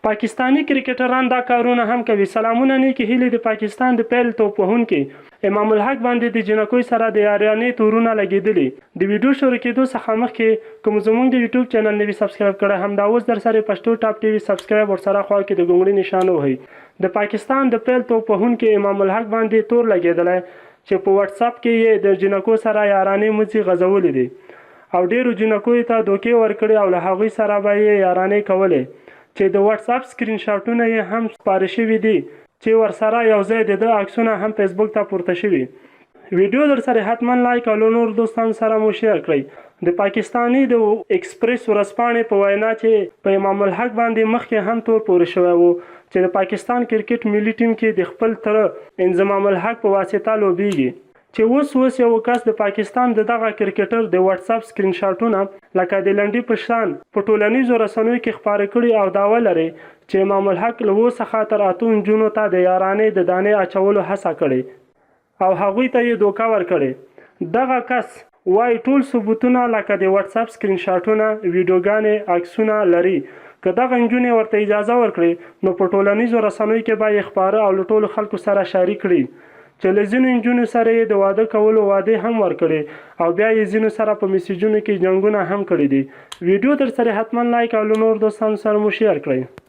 پاکستانی کرکټران دا کارونه هم کوي. سلامونه نیکې هیلې د پاکستان د پیل توپ وهونکي امام الحق باندې د جنکوی سره د یارانې تورونه لګېدلي. د ویډیو شروع کېدو څخه مخکې کوم زموږ د یوټیوب چینل نوي سبسکرایب کړی همدا اوس در سره پښتو ټاپ ټي وي سبسکرایب ورسره خوا کې د ګونګړي نشان وهئ. د پاکستان د پیل توپ وهونکي امام الحق باندې تور لګېدلی چې په واتساپ کې یې د جنکو سره یارانې مزي غځولې دي او ډېرو جنکو ته دوکې ورکړې او له هغوی سره به یې یارانې کولې چې د واتس اپ سکرین شاټونه یې هم سپاره شوي دي چې ورسره یو ځای د ده عکسونه هم فیسبوک ته پورته شوي. ویډیو در سره حتما لایک او له نور دوستانو سره مو شیر کړئ. د پاکستاني د ایکسپریس ورځپاڼې په وینا چې په امام الحق باندې مخکې هم تور پورې شوی و چې د پاکستان کرکټ ملي ټیم کې د خپل تره انضمام الحق په واسطه لوبیږي چې اوس یو کس د پاکستان د دغه کرکټر د واتس اپ سکرین شاټونه لکه د لنډي په شان په ټولنیزو رسنیو کې خپاره کړي او دعوه لري چې امام الحق له 7 څخه تر 8 نجونو ته د یارانې د دانې اچولو هڅه کړې او هغوی ته یې دوکه ورکړې. دغه کس وایي ټول ثبوتونه لکه د واتس اپ سکرین شاټونه ویډیوګانې عکسونه لري. که دغه نجونې ورته اجازه ورکړي نو په ټولنیزو رسنیو کې به یې خپاره او له ټولو خلکو سره شریک کړي چې له ځینو نجونو سره یې د واده کولو وعدې هم ورکړې او بیا یې ځینو سره په میسیجونو کې جنګونه هم کړي دي. ویډیو در سره حتما لایک او له نور دوستانو سره مو شیر کړئ.